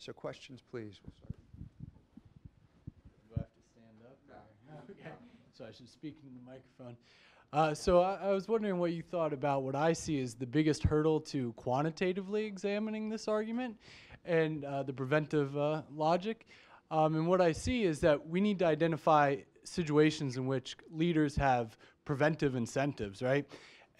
So questions, please. We'll start. Do I have to stand up? No. Okay. So I should speak into the microphone. So I was wondering what you thought about what I see as the biggest hurdle to quantitatively examining this argument and the preventive logic. And what I see is that we need to identify situations in which leaders have preventive incentives, right?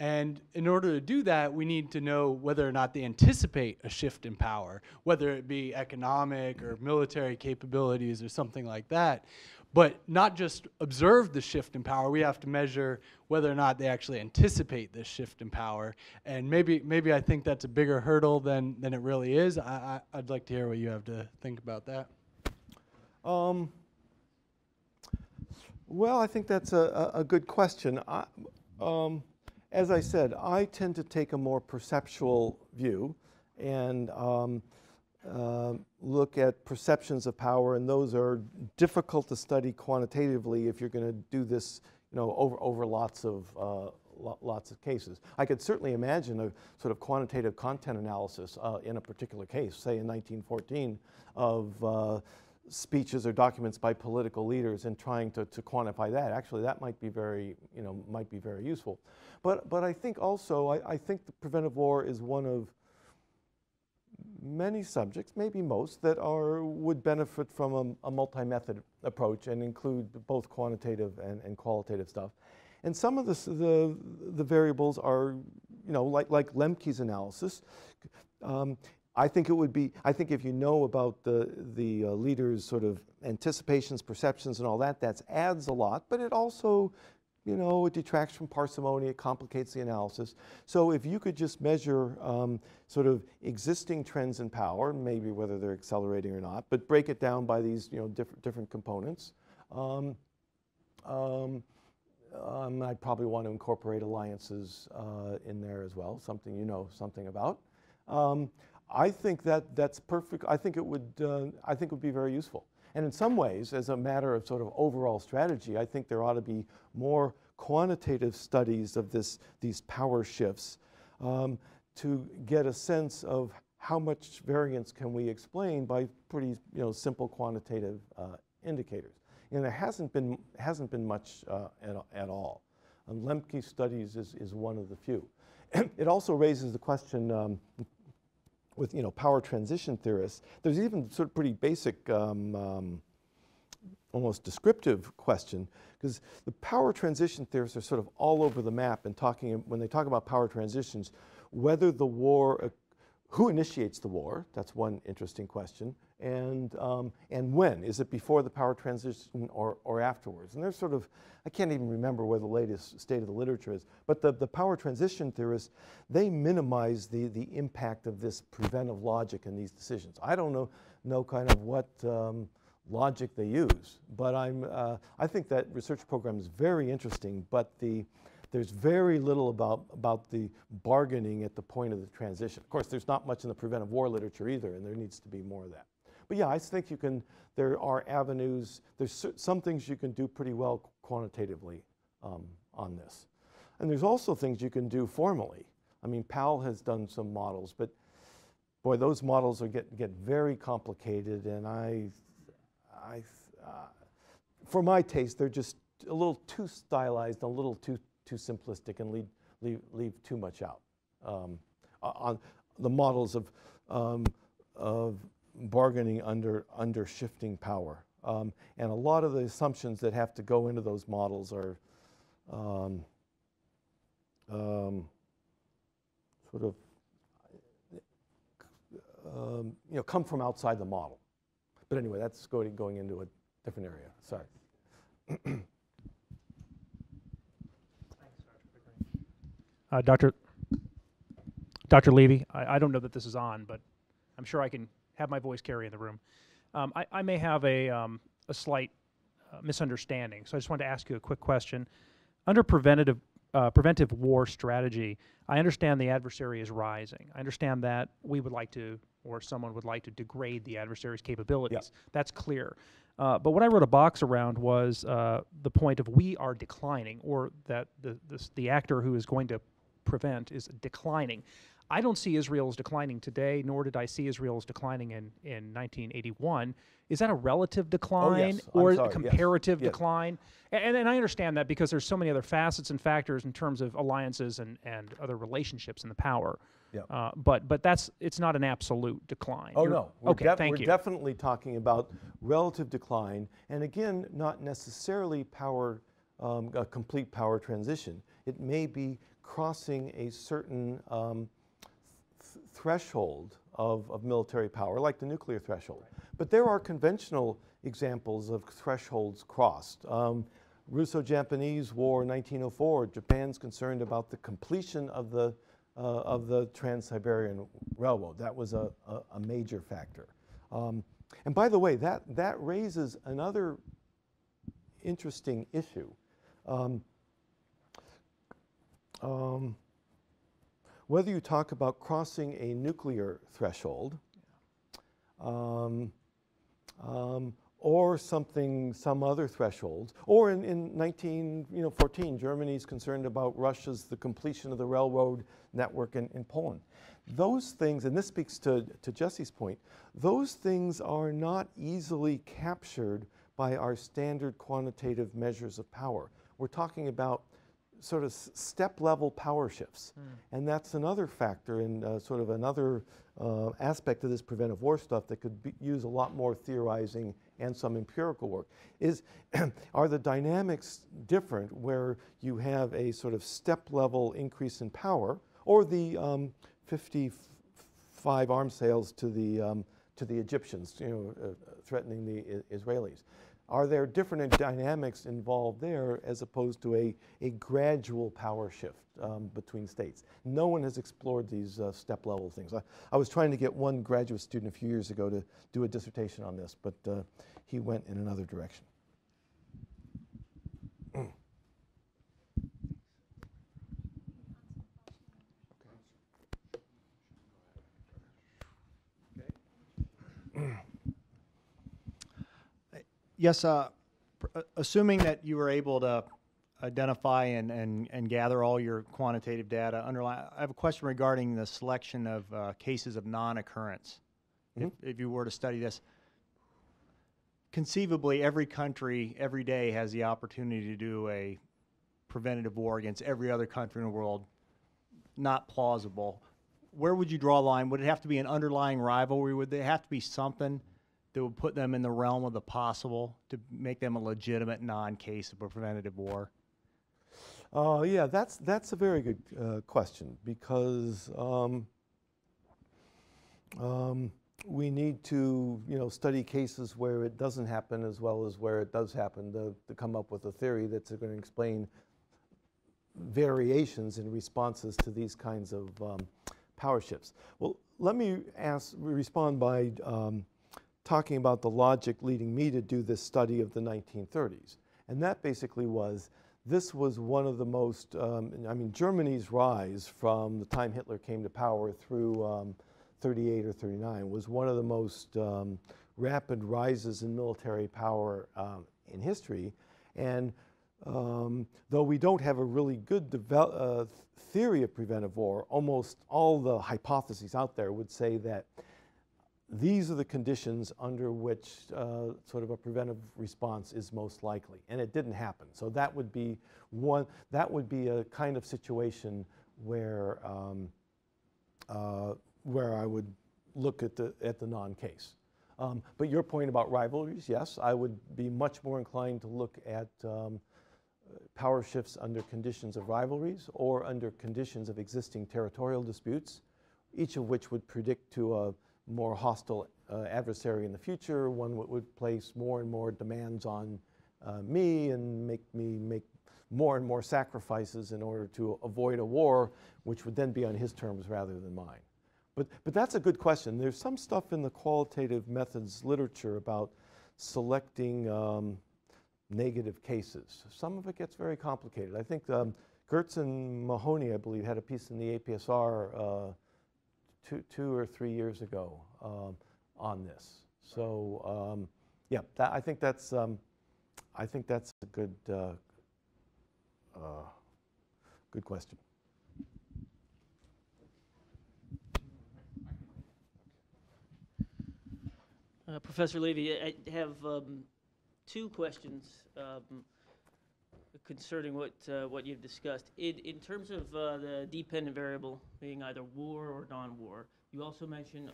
And in order to do that, we need to know whether or not they anticipate a shift in power, whether it be economic or military capabilities or something like that. But not just observe the shift in power, we have to measure whether or not they actually anticipate this shift in power. And maybe I think that's a bigger hurdle than it really is. I'd like to hear what you have to think about that. Well, I think that's a good question. As I said, I tend to take a more perceptual view and look at perceptions of power, and those are difficult to study quantitatively if you're going to do this, over lots of cases. I could certainly imagine a sort of quantitative content analysis in a particular case, say in 1914, of speeches or documents by political leaders and trying to quantify that. Actually, that might be very useful. But I think also, I think the preventive war is one of many subjects, maybe most, that would benefit from a multi-method approach and include both quantitative and qualitative stuff. And some of the variables are, like Lemke's analysis. I think if you know about the leader's sort of anticipations, perceptions, and all that, that adds a lot. But it also, it detracts from parsimony. It complicates the analysis. So if you could just measure sort of existing trends in power, maybe whether they're accelerating or not, but break it down by these different components. I'd probably want to incorporate alliances in there as well, something something about. I think that's perfect. I think it would be very useful. And in some ways, as a matter of sort of overall strategy, I think there ought to be more quantitative studies of these power shifts to get a sense of how much variance can we explain by pretty simple quantitative indicators. And there hasn't been much at all. Lemke's studies is one of the few. It also raises the question. With power transition theorists, there's even sort of pretty basic, almost descriptive question, because the power transition theorists are sort of all over the map and when they talk about power transitions, whether the war, who initiates the war? That's one interesting question, and when? Is it before the power transition or afterwards? And there's sort of, I can't even remember where the latest state of the literature is, but the power transition theorists, they minimize the impact of this preventive logic in these decisions. I don't know kind of what logic they use, but I think that research program is very interesting, but there's very little about the bargaining at the point of the transition. Of course, there's not much in the preventive war literature either, and there needs to be more of that. But yeah, I think there are avenues, there's some things you can do pretty well quantitatively on this. And there's also things you can do formally. I mean, Powell has done some models, but boy, those models get very complicated, and for my taste, they're just a little too stylized, a little too simplistic, and leave too much out. On the models of bargaining under shifting power, and a lot of the assumptions that have to go into those models are sort of come from outside the model. But anyway, that's going into a different area. Sorry. Dr. Levy, I don't know that this is on, but I'm sure I can have my voice carry in the room. I may have a slight misunderstanding, so I just wanted to ask you a quick question. Under preventive war strategy, I understand the adversary is rising. I understand that we would like to, or someone would like to, degrade the adversary's capabilities. Yep. That's clear. But what I wrote a box around was the point of we are declining, or that the actor who is going to prevent is declining. I don't see Israel as declining today, nor did I see Israel as declining in 1981. Is that a relative decline or a comparative decline? And I understand that because there's so many other facets and factors in terms of alliances and other relationships in the power. Yeah. But it's not an absolute decline. Oh, no. Thank you. We're definitely talking about relative decline, and again, not necessarily a complete power transition. It may be crossing a certain threshold of military power, like the nuclear threshold. But there are conventional examples of thresholds crossed. Russo-Japanese War 1904, Japan's concerned about the completion of the Trans-Siberian Railroad. That was a major factor. And by the way, that raises another interesting issue. Whether you talk about crossing a nuclear threshold or some other threshold, or in 1914, Germany's concerned about the completion of the railroad network in Poland. Those things, and this speaks to Jesse's point, those things are not easily captured by our standard quantitative measures of power. We're talking about sort of step-level power shifts. And that's another factor in sort of another aspect of this preventive war stuff that could use a lot more theorizing and some empirical work. Are the dynamics different where you have a sort of step-level increase in power, or the 55 arms sales to the Egyptians, threatening the Israelis? Are there different dynamics involved there as opposed to a gradual power shift between states? No one has explored these step-level things. I was trying to get one graduate student a few years ago to do a dissertation on this, but he went in another direction. Yes, assuming that you were able to identify and gather all your quantitative data, I have a question regarding the selection of cases of non-occurrence. If you were to study this, conceivably every country every day has the opportunity to do a preventative war against every other country in the world. Not plausible. Where would you draw a line? Would it have to be an underlying rivalry? Would there have to be something that would put them in the realm of the possible to make them a legitimate non-case of a preventative war? Yeah, that's a very good question, because we need to study cases where it doesn't happen as well as where it does happen to come up with a theory that's going to explain variations in responses to these kinds of power shifts. Well, let me respond by talking about the logic leading me to do this study of the 1930s. And that basically this was one of the most, Germany's rise from the time Hitler came to power through 38 or 39 was one of the most rapid rises in military power in history. And though we don't have a really good theory of preventive war, almost all the hypotheses out there would say that these are the conditions under which sort of a preventive response is most likely, and it didn't happen. So that would be a kind of situation where I would look at the non-case. But your point about rivalries, yes, I would be much more inclined to look at power shifts under conditions of rivalries or under conditions of existing territorial disputes, each of which would predict to a more hostile adversary in the future, one would place more and more demands on me and make me make more and more sacrifices in order to avoid a war, which would then be on his terms rather than mine. But that's a good question. There's some stuff in the qualitative methods literature about selecting negative cases. Some of it gets very complicated. I think Gertz and Mahoney, I believe, had a piece in the APSR 2 or 3 years ago on this. So yeah, I think that's a good good question. Professor Levy, I have two questions concerning what you've discussed. In terms of the dependent variable being either war or non-war, you also mentioned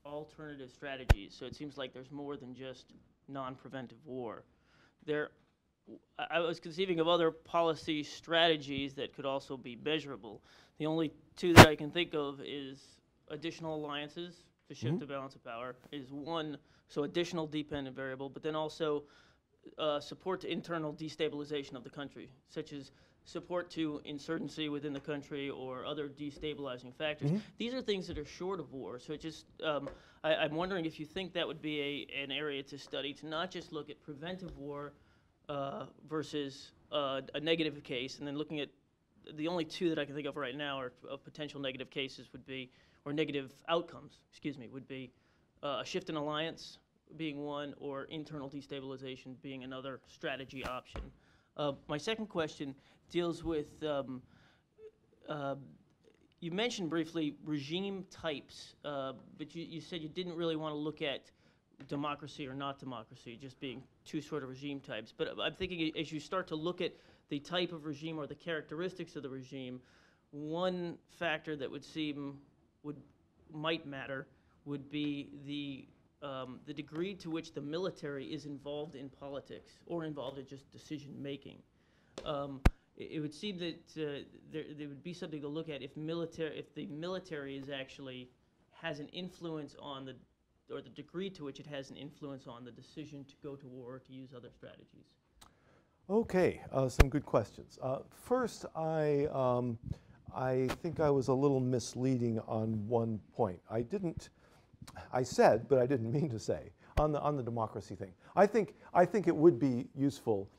alternative strategies. So it seems like there's more than just non-preventive war. I was conceiving of other policy strategies that could also be measurable. The only two that I can think of is additional alliances to shift the balance of power is one, so additional dependent variable, but then also support to internal destabilization of the country, such as support to insurgency within the country or other destabilizing factors. These are things that are short of war, so it just, I'm wondering if you think that would be an area to study, to not just look at preventive war versus a negative case, and then looking at the only two that I can think of right now are of potential negative cases would be, or negative outcomes, excuse me, would be a shift in alliance being one, or internal destabilization being another strategy option. My second question deals with, you mentioned briefly regime types, but you said you didn't really want to look at democracy or not democracy, just being two sort of regime types. But I'm thinking as you start to look at the type of regime or the characteristics of the regime, one factor that would seem might matter would be the degree to which the military is involved in politics or involved in just decision making. It would seem that there would be something to look at if the military is actually has an influence on or the degree to which it has an influence on the decision to go to war or to use other strategies. Okay, some good questions. First, I think I was a little misleading on one point. I said, but I didn't mean to say, on the democracy thing. I think it would be useful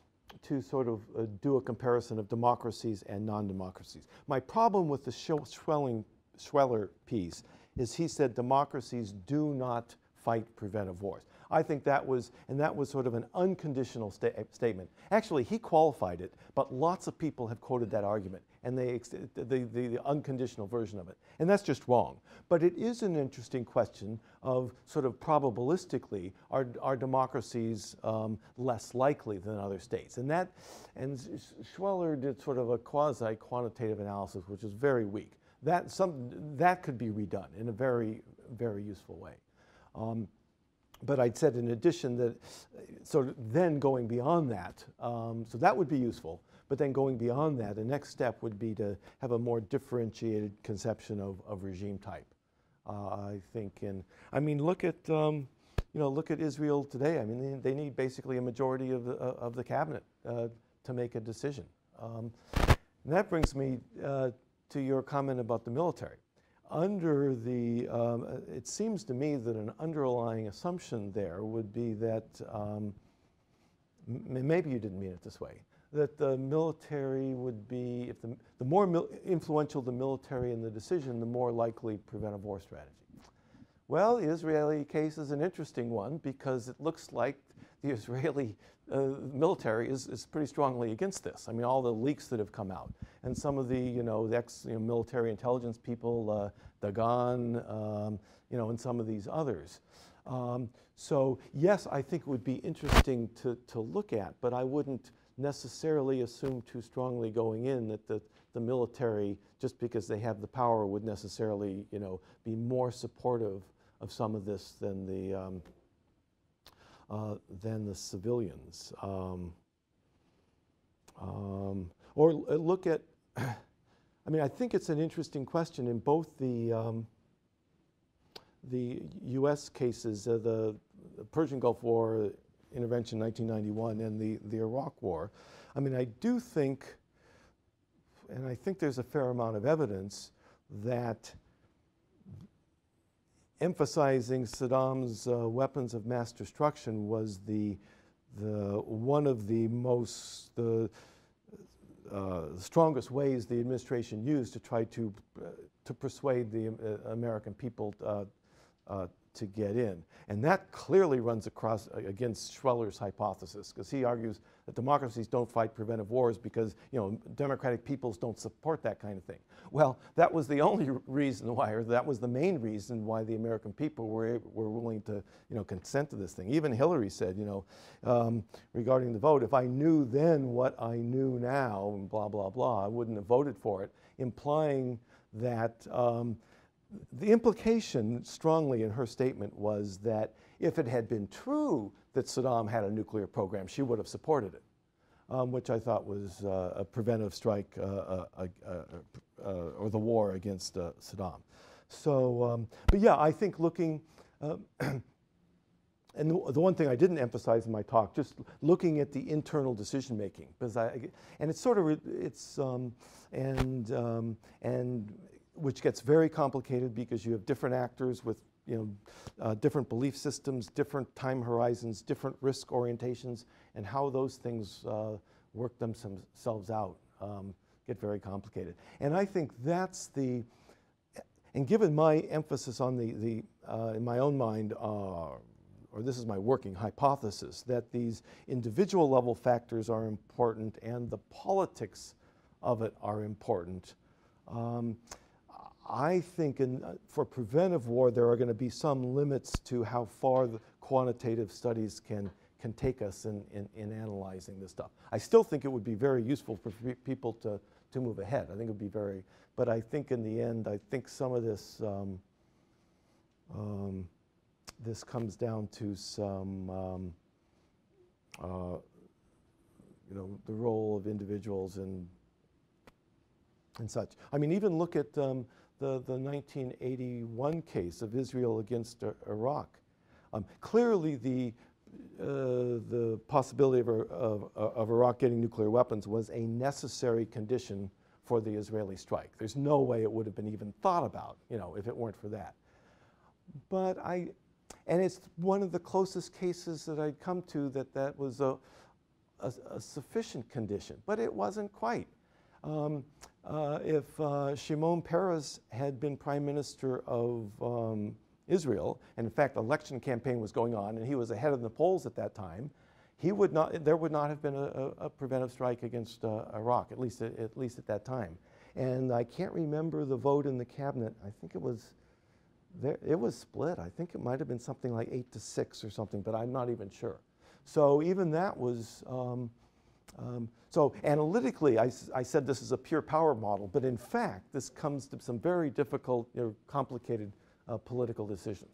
to sort of do a comparison of democracies and non-democracies. My problem with the Schweller piece is he said democracies do not fight preventive wars. I think that was sort of an unconditional statement. Actually, he qualified it, but lots of people have quoted that argument, and the unconditional version of it. And that's just wrong. But it is an interesting question of sort of probabilistically, are democracies less likely than other states? And Schweller did sort of a quasi-quantitative analysis, which is very weak. That could be redone in a very, very useful way. But I'd said in addition that sort of then going beyond that, so that would be useful, but then going beyond that, the next step would be to have a more differentiated conception of regime type. I think, look at Israel today. I mean, they need basically a majority of the cabinet to make a decision. And that brings me to your comment about the military. Under it seems to me that an underlying assumption there would be that, maybe you didn't mean it this way, that the military would be, if the more influential the military in the decision, the more likely preventive war strategy. Well, the Israeli case is an interesting one because it looks like the Israeli military is pretty strongly against this. I mean, all the leaks that have come out, and some of the ex-military intelligence people, Dagan, and some of these others. So yes, I think it would be interesting to look at, but I wouldn't necessarily assume too strongly going in that the military, just because they have the power, would necessarily be more supportive of some of this than the civilians. Or look at, I think it's an interesting question in both the U.S. cases, the Persian Gulf War intervention 1991 and the Iraq War. I mean, I do think, and I think there's a fair amount of evidence that emphasizing Saddam's weapons of mass destruction was one of the strongest ways the administration used to try to persuade the American people to get in. And that clearly runs across against Schweller's hypothesis, because he argues that democracies don't fight preventive wars because, you know, democratic peoples don't support that kind of thing. Well, that was the only reason why, or that was the main reason why the American people were willing to, you know, consent to this thing. Even Hillary said, you know, regarding the vote, if I knew then what I knew now, and blah, blah, blah, I wouldn't have voted for it, implying that the implication strongly in her statement was that if it had been true that Saddam had a nuclear program, she would have supported it, which I thought was a preventive strike or the war against Saddam. So, but yeah, I think looking, and the one thing I didn't emphasize in my talk, just looking at the internal decision making, because and it's sort of, and which gets very complicated because you have different actors with, you know, different belief systems, different time horizons, different risk orientations, and how those things work themselves out get very complicated. And I think that's the, and given my emphasis on the in my own mind, or this is my working hypothesis, that these individual level factors are important and the politics of it are important. I think for preventive war, there are going to be some limits to how far the quantitative studies can take us in analyzing this stuff. I still think it would be very useful for people to move ahead. I think it would be very, but I think in the end, I think some of this, this comes down to some, you know, the role of individuals and such. I mean, even look at the 1981 case of Israel against Iraq. Clearly, the possibility of Iraq getting nuclear weapons was a necessary condition for the Israeli strike. There's no way it would have been even thought about, you know, if it weren't for that. But and it's one of the closest cases that I'd come to that was a sufficient condition, but it wasn't quite. If Shimon Peres had been prime minister of Israel, and in fact, the election campaign was going on, and he was ahead of the polls at that time, there would not have been a preventive strike against Iraq, at least at that time. And I can't remember the vote in the cabinet. I think it was split. I think it might have been something like 8-6 or something, but I'm not even sure. So even that was. So analytically, I said this is a pure power model, but in fact, this comes to some very difficult, you know, complicated political decisions.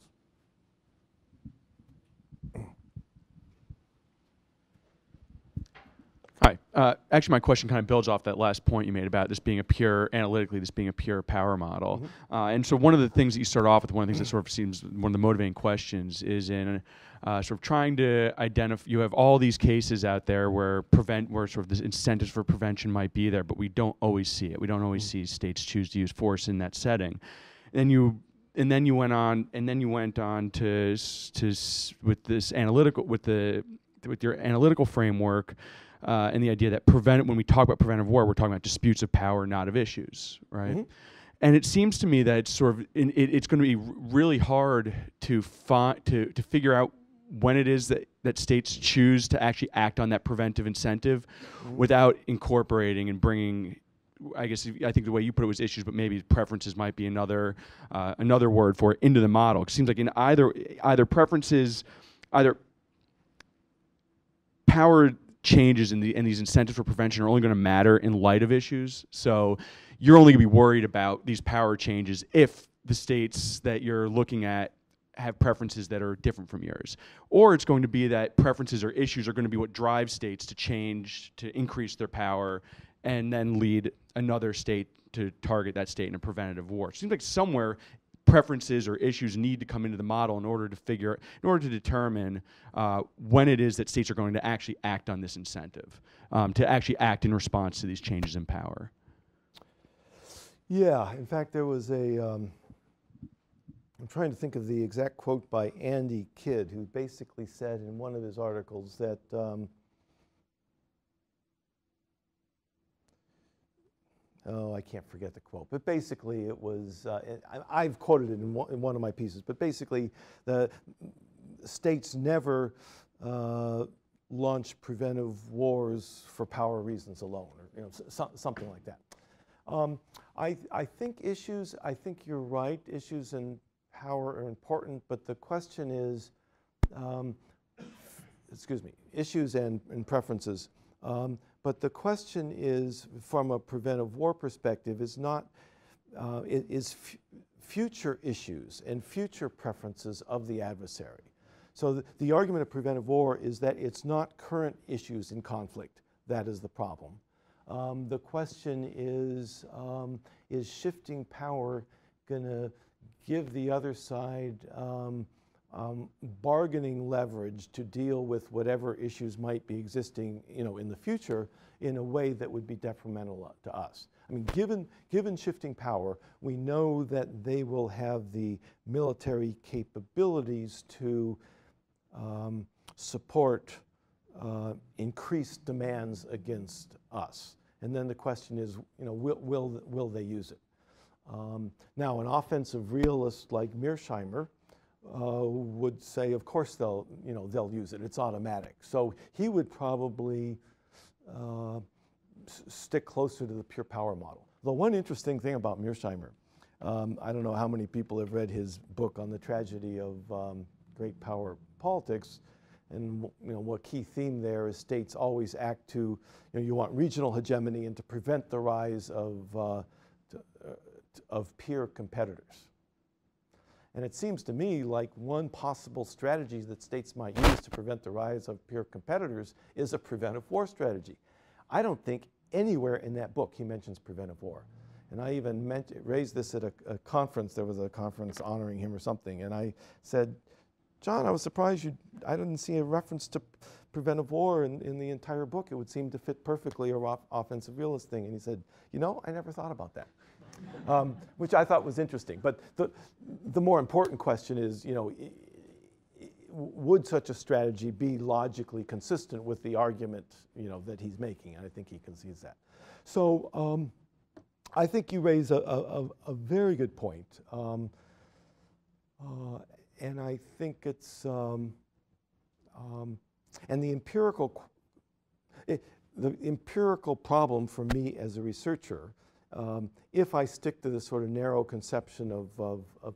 Hi. Actually, my question kind of builds off that last point you made about this being a pure, analytically, this being a pure power model. Mm-hmm. And so one of the things that you start off with, one of the things that sort of seems one of the motivating questions is in sort of trying to identify, you have all these cases out there where sort of the incentives for prevention might be there, but we don't always see it. We don't always see states choose to use force in that setting. And then you went on to with this analytical, with your analytical framework, and the idea that when we talk about preventive war, we're talking about disputes of power, not of issues, right? Mm-hmm. And it seems to me that it's sort of it's going to be really hard to figure out when it is that states choose to actually act on that preventive incentive, mm-hmm. without incorporating and bringing. I think the way you put it was issues, but maybe preferences might be another word for it, into the model. It seems like in either preferences, either power changes and these incentives for prevention are only going to matter in light of issues. So you're only going to be worried about these power changes if the states that you're looking at have preferences that are different from yours. Or it's going to be that preferences or issues are going to be what drives states to change, to increase their power, and then lead another state to target that state in a preventative war. It seems like somewhere preferences or issues need to come into the model in order to determine when it is that states are going to actually act on this incentive, to actually act in response to these changes in power. Yeah, in fact, there was I'm trying to think of the exact quote by Andy Kidd, who basically said in one of his articles that I can't forget the quote, but basically it was, I've quoted it in one of my pieces, but basically the states never launch preventive wars for power reasons alone, or something like that. I think you're right, issues and power are important, but the question is, issues and preferences. But the question is, from a preventive war perspective, is not, future issues and future preferences of the adversary. So the argument of preventive war is that it's not current issues in conflict that is the problem. The question is shifting power going to give the other side bargaining leverage to deal with whatever issues might be existing, in the future, in a way that would be detrimental to us? I mean, given shifting power, we know that they will have the military capabilities to support increased demands against us. And then the question is, will they use it? Now, an offensive realist like Mearsheimer would say, of course they'll use it. It's automatic. So he would probably stick closer to the pure power model. The one interesting thing about Mearsheimer, I don't know how many people have read his book on the tragedy of great power politics, and what key theme there is states always act to, you want regional hegemony and to prevent the rise of peer competitors. And it seems to me like one possible strategy that states might use to prevent the rise of peer competitors is a preventive war strategy. I don't think anywhere in that book he mentions preventive war. And I even raised this at a conference. There was a conference honoring him or something. And I said, John, I was surprised I didn't see a reference to preventive war in the entire book. It would seem to fit perfectly a offensive realist thing. And he said, I never thought about that. Which I thought was interesting. But the more important question is, would such a strategy be logically consistent with the argument, that he's making? And I think he concedes that. So I think you raise a very good point. And I think it's, and the empirical problem for me as a researcher, if I stick to this sort of narrow conception of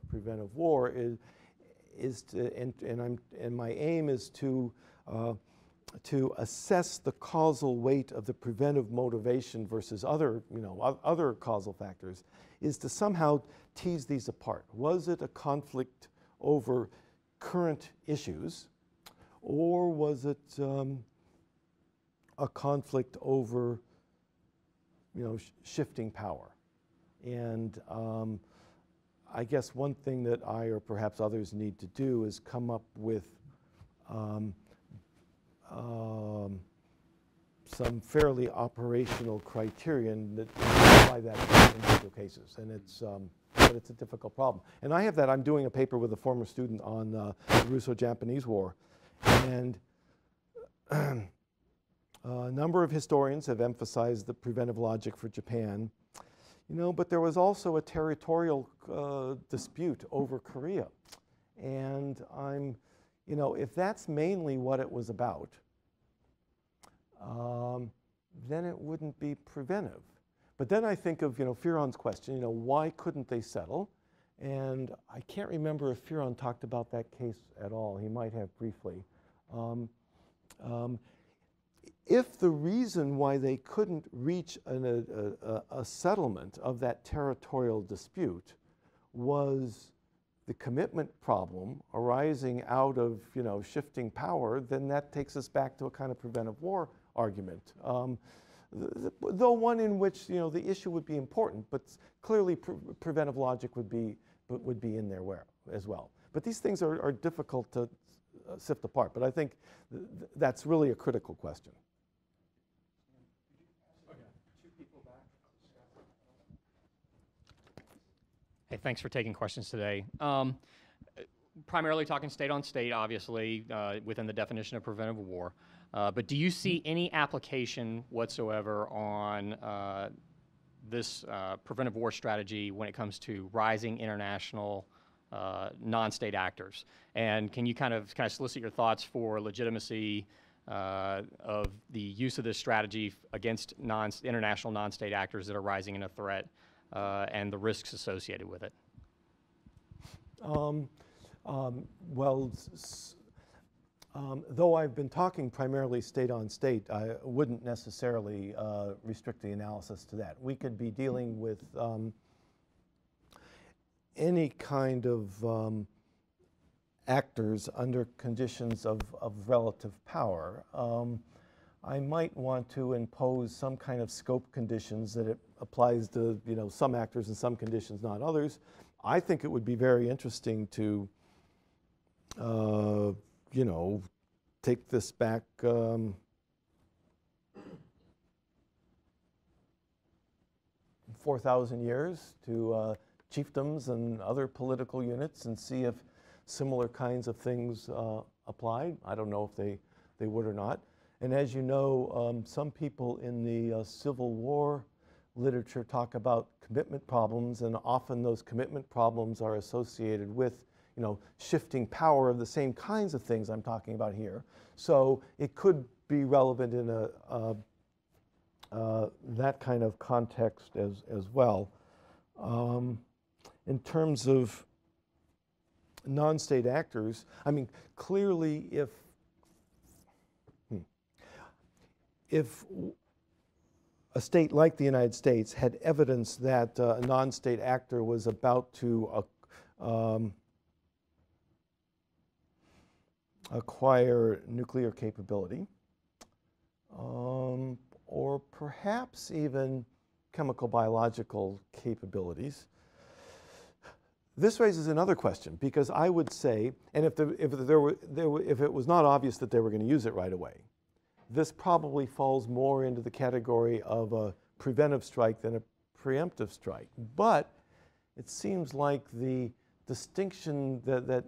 preventive war, is to, and my aim is to assess the causal weight of the preventive motivation versus other causal factors, is to somehow tease these apart. Was it a conflict over current issues, or was it a conflict over shifting power? And I guess one thing that I, or perhaps others, need to do is come up with some fairly operational criterion that apply that in individual cases. And but it's a difficult problem. And I have that. I'm doing a paper with a former student on the Russo-Japanese War. And a number of historians have emphasized the preventive logic for Japan, but there was also a territorial dispute over Korea. And if that's mainly what it was about, then it wouldn't be preventive. But then I think of, Fearon's question, why couldn't they settle? And I can't remember if Fearon talked about that case at all. He might have briefly. If the reason why they couldn't reach a settlement of that territorial dispute was the commitment problem arising out of shifting power, then that takes us back to a kind of preventive war argument. Though one in which the issue would be important, but clearly preventive logic would be in there as well. But these things are difficult to sift apart. But I think that's really a critical question. Hey, thanks for taking questions today. Primarily talking state on state, obviously, within the definition of preventive war. But do you see any application whatsoever on this preventive war strategy when it comes to rising international non-state actors? And can you kind of solicit your thoughts for legitimacy of the use of this strategy against international non-state actors that are rising in a threat and the risks associated with it? Well, though I've been talking primarily state on state, I wouldn't necessarily restrict the analysis to that. We could be dealing with any kind of actors under conditions of relative power. I might want to impose some kind of scope conditions that it applies to, some actors and some conditions, not others. I think it would be very interesting to, take this back 4,000 years to chiefdoms and other political units and see if similar kinds of things applied. I don't know if they would or not. And as you know, some people in the Civil War literature talk about commitment problems, and often those commitment problems are associated with shifting power of the same kinds of things I'm talking about here. So it could be relevant in that kind of context as well. In terms of non-state actors, I mean, clearly if a state like the United States had evidence that a non-state actor was about to acquire nuclear capability, or perhaps even chemical biological capabilities, this raises another question, because I would say, and if it was not obvious that they were going to use it right away, this probably falls more into the category of a preventive strike than a preemptive strike. But it seems like the distinction that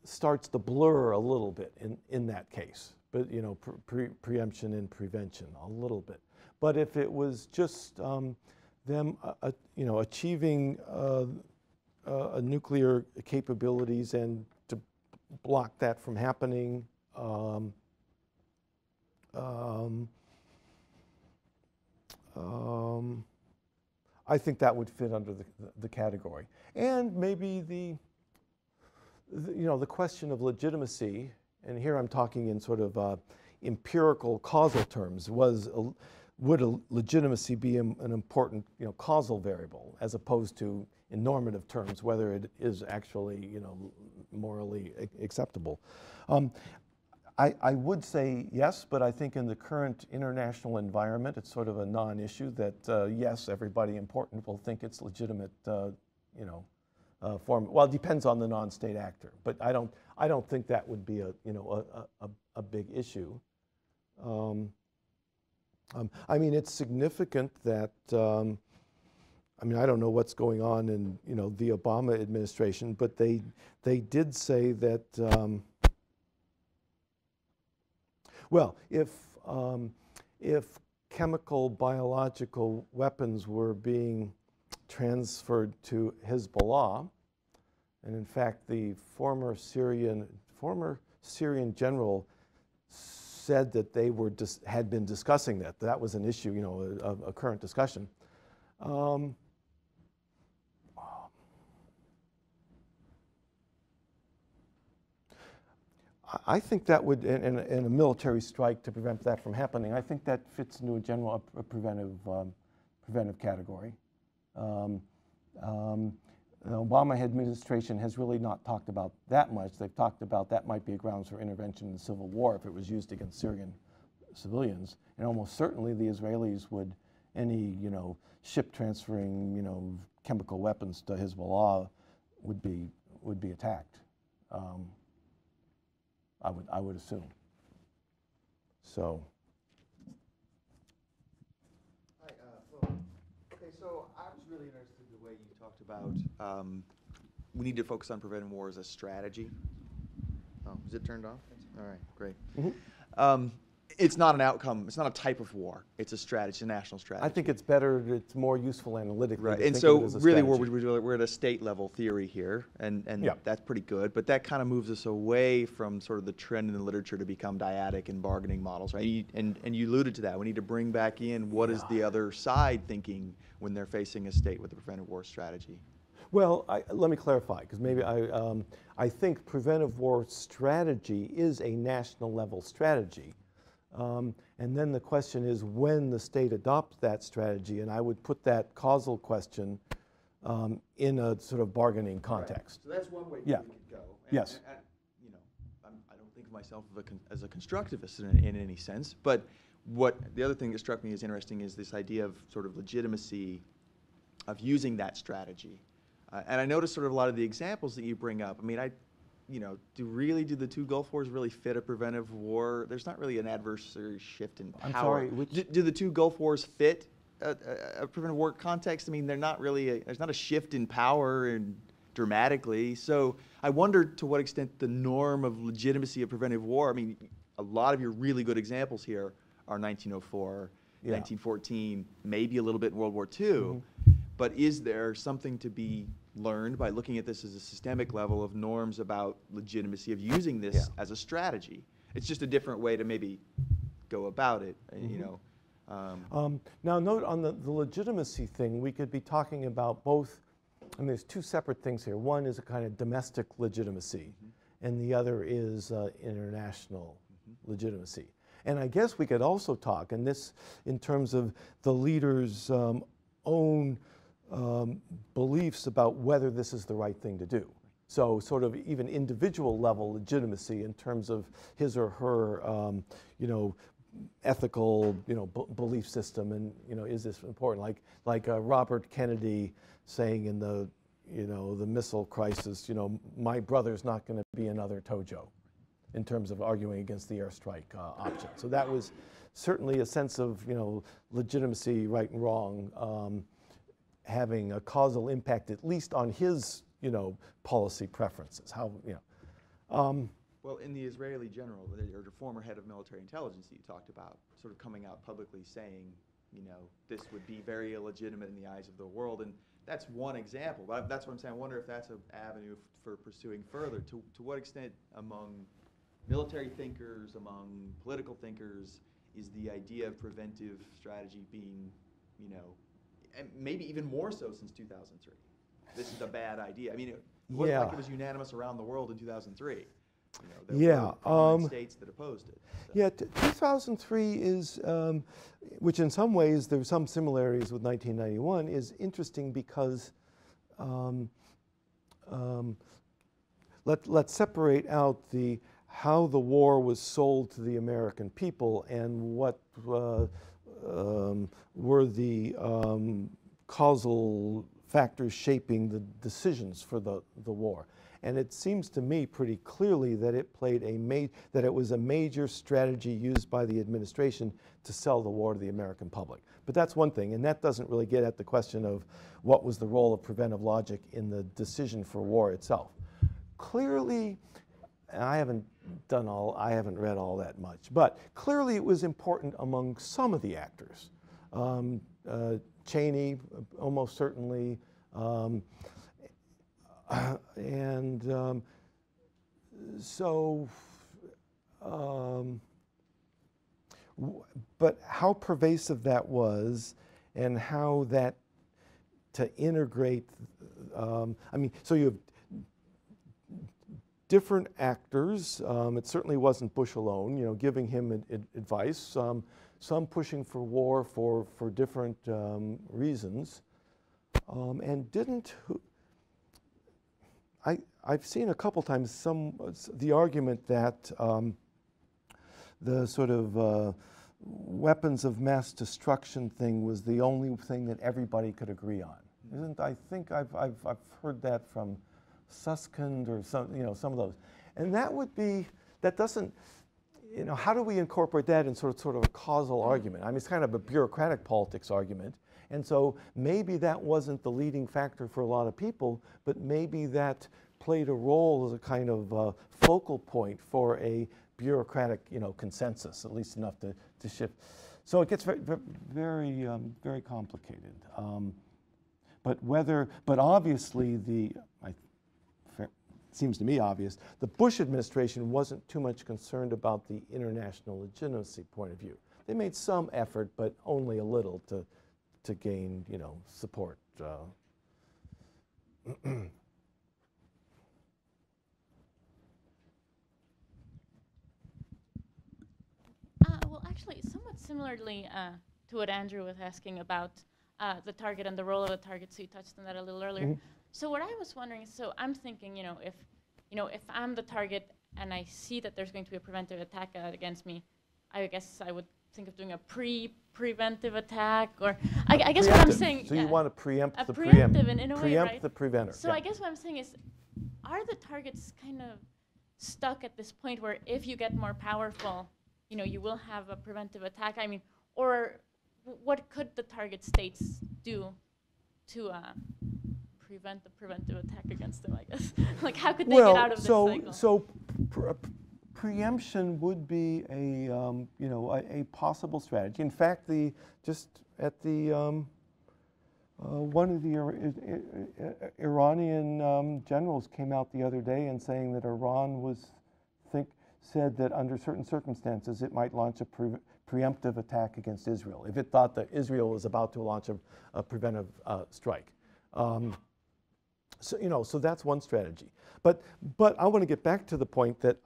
starts to blur a little bit in that case. But preemption and prevention a little bit. But if it was just them, achieving a nuclear capabilities and to block that from happening, I think that would fit under the category. And maybe the question of legitimacy, and here I'm talking in sort of empirical causal terms, would a legitimacy be an important causal variable, as opposed to in normative terms whether it is actually morally acceptable. I would say yes, but I think in the current international environment, it's sort of a non-issue that yes, everybody important will think it's legitimate, form. Well, it depends on the non-state actor, but I don't think that would be a big issue. I mean, it's significant that I don't know what's going on in the Obama administration, but they did say that. Well, if chemical biological weapons were being transferred to Hezbollah, and in fact the former Syrian general said that they had been discussing that. That was an issue, a current discussion. I think that would, in a military strike to prevent that from happening, I think that fits into a preventive category. The Obama administration has really not talked about that much. They've talked about that might be a grounds for intervention in the civil war if it was used against Syrian civilians. And almost certainly the Israelis would, any ship transferring chemical weapons to Hezbollah would be attacked. I would assume. So. Hi, okay, so I was really interested in the way you talked about we need to focus on preventing war as a strategy. Oh, is it turned off? All right, great. it's not an outcome. It's not a type of war. It's a strategy, it's a national strategy. I think it's better, it's more useful analytically. Right, to and think so of it as a really strategy. we're at a state level theory here, and Yeah. that's pretty good, but that kind of moves us away from sort of the trend in the literature to become dyadic and bargaining models, right? And you alluded to that. We need to bring back in what is the other side thinking when they're facing a state with a preventive war strategy. Well, let me clarify, because maybe I think preventive war strategy is a national level strategy. And then the question is when the state adopts that strategy, and I would put that causal question in a sort of bargaining context. Right. So that's one way Yeah. we could go. Yes. You know, I don't think of myself as a constructivist in any sense, but the other thing that struck me as interesting is this idea of sort of legitimacy of using that strategy. And I noticed sort of a lot of the examples that you bring up. I mean, do the two Gulf Wars really fit a preventive war? There's not really an adversary shift in power. I'm sorry, which? Do the two Gulf Wars fit a preventive war context? I mean, they're not really, there's not a shift in power and dramatically. So I wonder to what extent the norm of legitimacy of preventive war, I mean, a lot of your really good examples here are 1904, 1914, maybe a little bit in World War II. But is there something to be learned by looking at this as a systemic level of norms about legitimacy of using this as a strategy? It's just a different way to maybe go about it, you know. Now note on the legitimacy thing, we could be talking about both, I mean, there's two separate things here. One is a kind of domestic legitimacy, and the other is international legitimacy. And I guess we could also talk, and this in terms of the leader's own beliefs about whether this is the right thing to do. So sort of even individual level legitimacy in terms of his or her, you know, ethical, you know, belief system, and you know, is this important? Like Robert Kennedy saying in the, you know, the missile crisis, you know, my brother's not going to be another Tojo, in terms of arguing against the airstrike option. So that was certainly a sense of, you know, legitimacy, right and wrong, having a causal impact at least on his, you know, policy preferences. How, you know. Well, in the Israeli general, the former head of military intelligence that you talked about, sort of coming out publicly saying, you know, this would be very illegitimate in the eyes of the world, and that's one example. But that's what I'm saying. I wonder if that's an avenue for pursuing further. To what extent among military thinkers, among political thinkers, is the idea of preventive strategy being, you know, and maybe even more so since 2003. This is a bad idea. I mean, it wasn't like it was unanimous around the world in 2003. You know, there were prominent states that opposed it. So. Yeah, 2003 is, which in some ways there's some similarities with 1991, is interesting because let's separate out how the war was sold to the American people and what were the causal factors shaping the decisions for the war. And it seems to me pretty clearly that it played that it was a major strategy used by the administration to sell the war to the American public. But that's one thing, and that doesn't really get at the question of what was the role of preventive logic in the decision for war itself. Clearly, and I haven't read all that much, but clearly it was important among some of the actors. Cheney, almost certainly, but how pervasive that was and how that to integrate, I mean, so you have different actors. It certainly wasn't Bush alone, you know, giving him advice. Some pushing for war for different reasons, and I've seen a couple times the argument that the sort of weapons of mass destruction thing was the only thing that everybody could agree on. I think I've heard that from Susskind or some of those, and that doesn't. You know, how do we incorporate that in sort of a causal argument? I mean, it's kind of a bureaucratic politics argument. And so maybe that wasn't the leading factor for a lot of people, but maybe that played a role as a kind of focal point for a bureaucratic, consensus, at least enough to shift. So it gets very complicated. But obviously seems to me obvious, the Bush administration wasn't too much concerned about the international legitimacy point of view. They made some effort, but only a little to gain, support. Well, actually, somewhat similarly to what Andrew was asking about the target and the role of the target, so you touched on that a little earlier. Mhm. So what I was wondering, so I'm thinking, if I'm the target and I see that there's going to be a preventive attack against me, I guess I would think of doing a preventive attack, or I guess what I'm saying. So you want to preempt the preemptive in a way, preempt right? the preventer. So yeah. I guess what I'm saying is, are the targets kind of stuck at this point where if you get more powerful, you will have a preventive attack? I mean, or what could the target states do to prevent the preventive attack against them, I guess? Like, how could they get out of this cycle? So preemption would be a possible strategy. In fact, one of the Iranian generals came out the other day and saying that Iran said that under certain circumstances it might launch a preemptive attack against Israel if it thought that Israel was about to launch a preventive strike. So that's one strategy. But I want to get back to the point that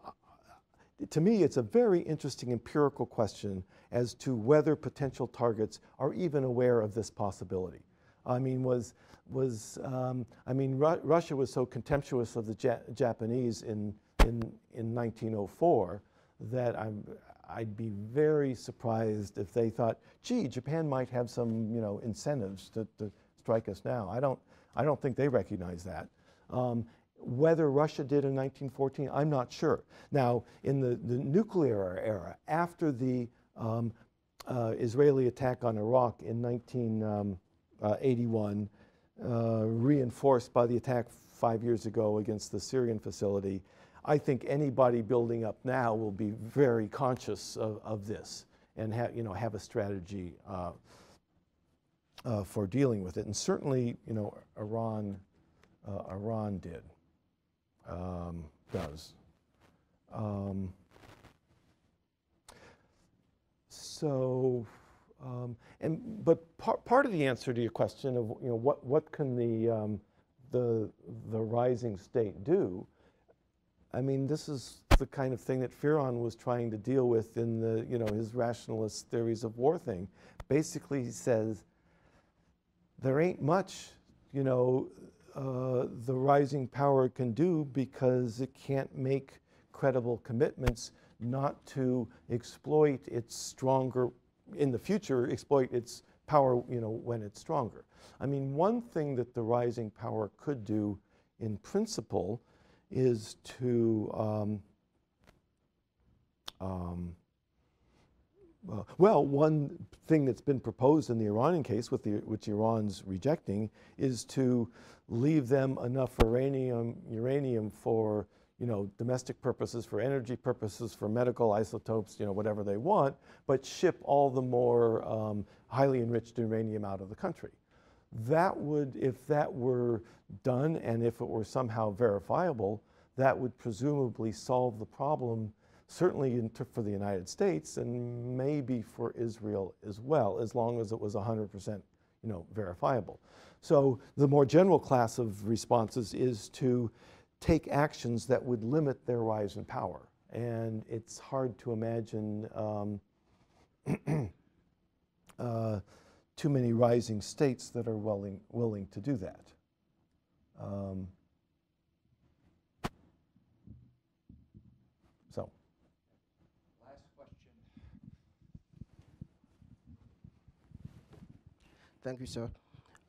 to me it's a very interesting empirical question as to whether potential targets are even aware of this possibility. I mean, Russia was so contemptuous of the Japanese in 1904 that I'd be very surprised if they thought, gee, Japan might have some incentives to strike us now. I don't think they recognize that. Whether Russia did in 1914, I'm not sure. Now, in the nuclear era, after the Israeli attack on Iraq in 1981, reinforced by the attack 5 years ago against the Syrian facility, I think anybody building up now will be very conscious of this and have a strategy for dealing with it. And certainly, Iran does. But part of the answer to your question of what can the rising state do? I mean, this is the kind of thing that Firon was trying to deal with in his rationalist theories of war thing. Basically, he says there ain't much the rising power can do because it can't make credible commitments not to exploit its stronger in the future, exploit its power when it's stronger. I mean, one thing that the rising power could do in principle is to one thing that's been proposed in the Iranian case, which Iran's rejecting, is to leave them enough uranium for domestic purposes, for energy purposes, for medical isotopes, whatever they want, but ship all the more highly enriched uranium out of the country. That would, if that were done and if it were somehow verifiable, that would presumably solve the problem, certainly for the United States and maybe for Israel as well, as long as it was 100% verifiable. So the more general class of responses is to take actions that would limit their rise in power. And it's hard to imagine too many rising states that are willing to do that. Last question. Thank you, sir.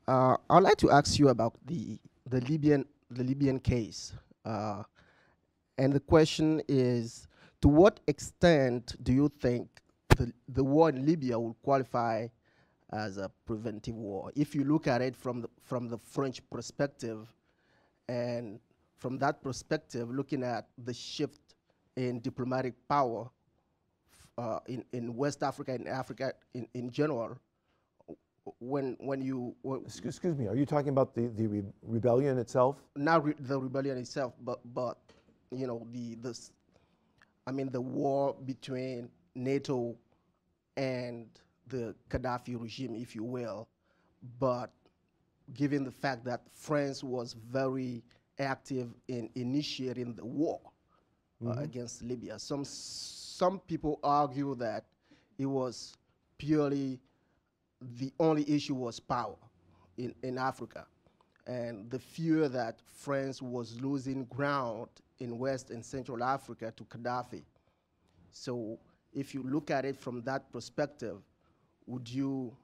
I'd like to ask you about the Libyan case. And the question is, to what extent do you think the war in Libya will qualify as a preventive war? If you look at it from the French perspective and from that perspective, looking at the shift in diplomatic power in West Africa and Africa in general, when you Excuse me, are you talking about the rebellion itself? not the rebellion itself, but you know the war between NATO and the Gaddafi regime, if you will, but given the fact that France was very active in initiating the war against Libya, some people argue that it was purely the only issue was power in Africa, and the fear that France was losing ground in West and Central Africa to Gaddafi. So if you look at it from that perspective, would you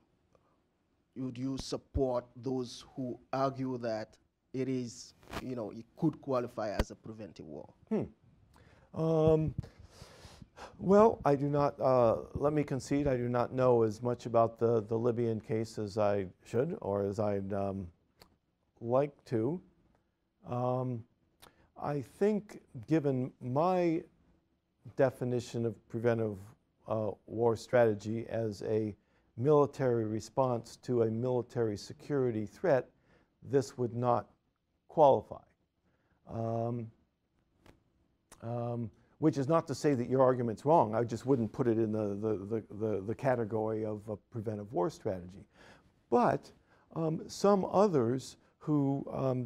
support those who argue that it is, it could qualify as a preventive war? Well, I do not, let me concede, I do not know as much about the Libyan case as I should or as I'd like to. I think given my definition of preventive war strategy as a military response to a military security threat, this would not qualify. Which is not to say that your argument's wrong. I just wouldn't put it in the category of a preventive war strategy. But some others who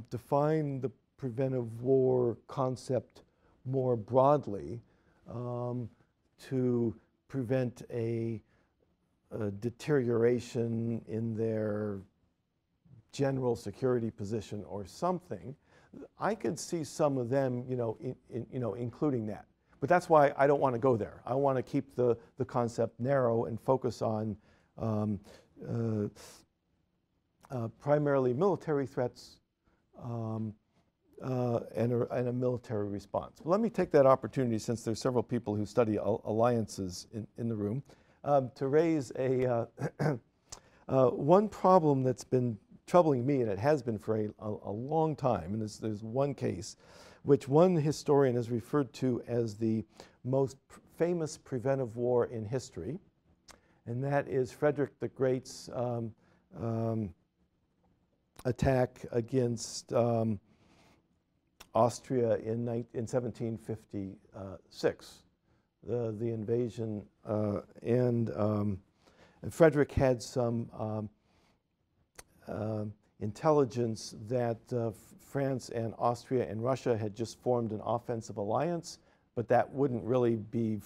define the preventive war concept more broadly to prevent a deterioration in their general security position or something, I could see some of them, including that. But that's why I don't want to go there. I want to keep the concept narrow and focus on primarily military threats and a military response. Let me take that opportunity, since there's several people who study alliances in the room, to raise a one problem that's been troubling me, and it has been for a long time. And there's one case which one historian has referred to as the most famous preventive war in history, and that is Frederick the Great's attack against Austria in 1756, the invasion, and Frederick had some intelligence that France and Austria and Russia had just formed an offensive alliance, but that wouldn't really be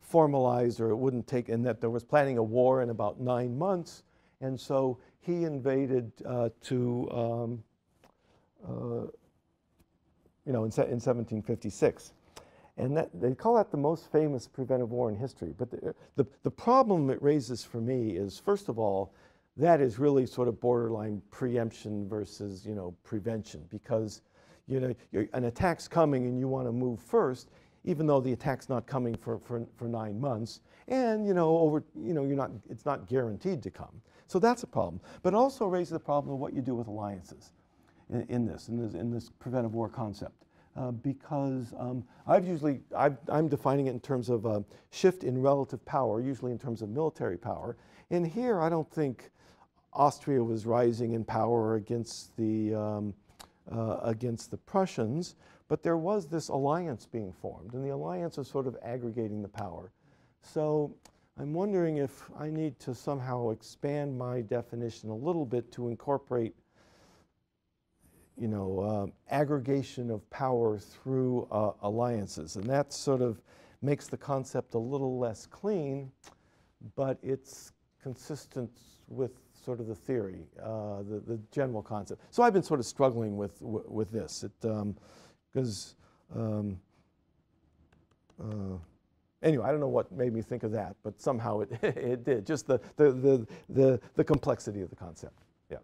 formalized, or it wouldn't take, and that there was planning a war in about 9 months, and so he invaded in 1756. And that, they call that the most famous preventive war in history. But the problem it raises for me is, first of all, that is really sort of borderline preemption versus, prevention, because, an attack's coming and you want to move first, even though the attack's not coming for 9 months, and, it's not guaranteed to come. So that's a problem. But it also raises the problem of what you do with alliances in this preventive war concept. Because I'm defining it in terms of a shift in relative power, usually in terms of military power. And here, I don't think Austria was rising in power against the Prussians, but there was this alliance being formed, and the alliance is sort of aggregating the power. So I'm wondering if I need to somehow expand my definition a little bit to incorporate aggregation of power through alliances. And that sort of makes the concept a little less clean, but it's consistent with sort of the theory, the general concept. So I've been sort of struggling with this, because anyway, I don't know what made me think of that, but somehow it did. Just the complexity of the concept. Yeah.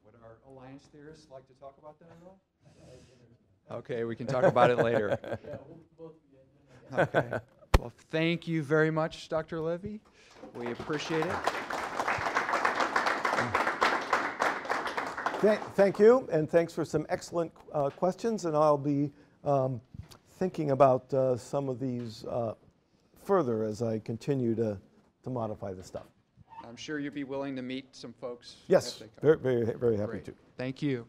Would our alliance theorists like to talk about that at all? Okay, we can talk about it later. Okay. Well, thank you very much, Dr. Levy. We appreciate it. Thank you, and thanks for some excellent questions. And I'll be thinking about some of these further as I continue to modify the stuff. I'm sure you'd be willing to meet some folks. Yes, as they come. very happy Great. to. Thank you.